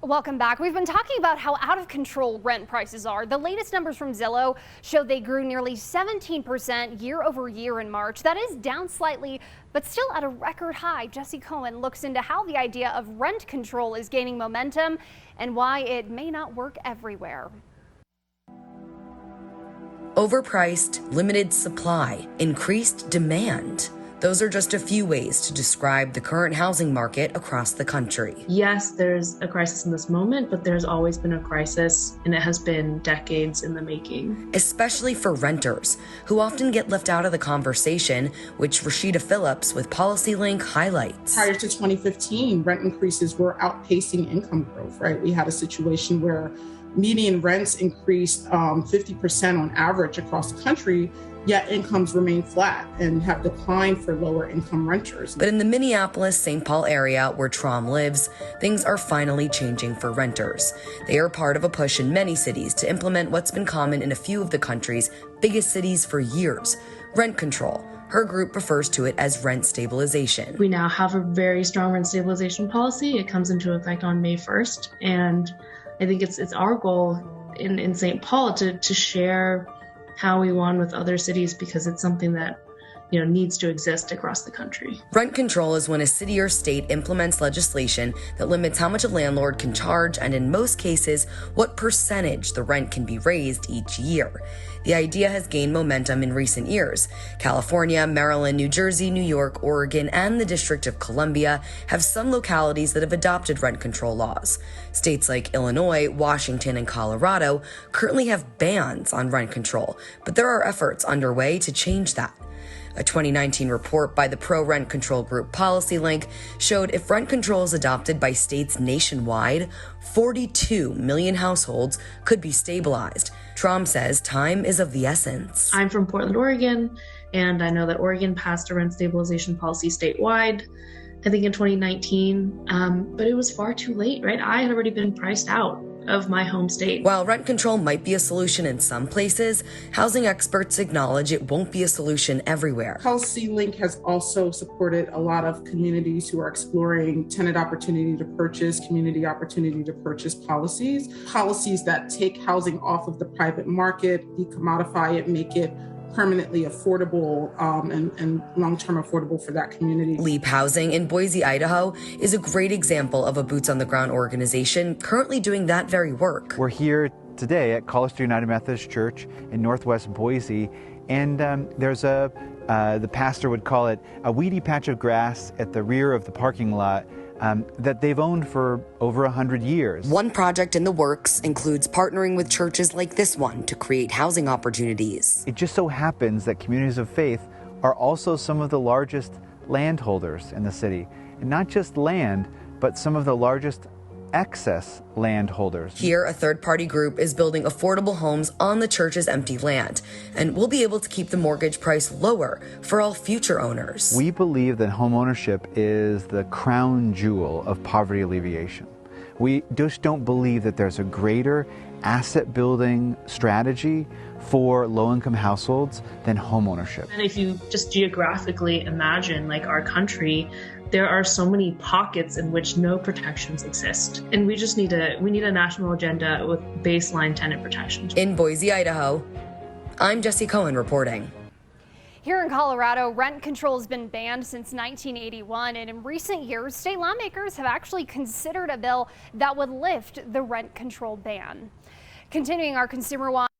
Welcome back. We've been talking about how out of control rent prices are. The latest numbers from Zillow show they grew nearly 17% year over year in March. That is down slightly, but still at a record high. Jesse Cohen looks into how the idea of rent control is gaining momentum and why it may not work everywhere. Overpriced, limited supply, increased demand. Those are just a few ways to describe the current housing market across the country. Yes, there's a crisis in this moment, but there's always been a crisis, and it has been decades in the making. Especially for renters, who often get left out of the conversation, which Rashida Phillips with PolicyLink highlights. Prior to 2015, rent increases were outpacing income growth, right? We had a situation where median rents increased 50% on average across the country, yet incomes remain flat and have declined for lower income renters. But in the Minneapolis-St. Paul area where Trom lives, things are finally changing for renters. They are part of a push in many cities to implement what's been common in a few of the country's biggest cities for years, rent control. Her group refers to it as rent stabilization. We now have a very strong rent stabilization policy. It comes into effect on May 1st, and I think it's our goal in St. Paul to share how we won with other cities, because it's something that needs to exist across the country. Rent control is when a city or state implements legislation that limits how much a landlord can charge and, in most cases, what percentage the rent can be raised each year. The idea has gained momentum in recent years. California, Maryland, New Jersey, New York, Oregon, and the District of Columbia have some localities that have adopted rent control laws. States like Illinois, Washington, and Colorado currently have bans on rent control, but there are efforts underway to change that. A 2019 report by the pro-rent control group PolicyLink showed if rent control is adopted by states nationwide, 42 million households could be stabilized. Trom says time is of the essence. I'm from Portland, Oregon, and I know that Oregon passed a rent stabilization policy statewide, I think in 2019, but it was far too late, right? I had already been priced out of my home state. While rent control might be a solution in some places, housing experts acknowledge it won't be a solution everywhere. PolicyLink has also supported a lot of communities who are exploring tenant opportunity to purchase, community opportunity to purchase policies that take housing off of the private market, decommodify it, make it permanently affordable and long-term affordable for that community. Leap Housing in Boise, Idaho is a great example of a boots-on-the-ground organization currently doing that very work. We're here today at Collister United Methodist Church in Northwest Boise, and there's the pastor would call it a weedy patch of grass at the rear of the parking lot that they've owned for over 100 years. One project in the works includes partnering with churches like this one to create housing opportunities. It just so happens that communities of faith are also some of the largest landholders in the city. And not just land, but some of the largest excess landholders. Here, a third-party group is building affordable homes on the church's empty land, and we'll be able to keep the mortgage price lower for all future owners. We believe that home ownership is the crown jewel of poverty alleviation. We just don't believe that there's a greater asset building strategy for low-income households than home ownership. And if you just geographically imagine, like our country, there are so many pockets in which no protections exist. And we just need a national agenda with baseline tenant protections. In Boise, Idaho, I'm Jesse Cohen reporting. Here in Colorado, rent control has been banned since 1981, and in recent years, state lawmakers have actually considered a bill that would lift the rent control ban. Continuing our Consumer Watch.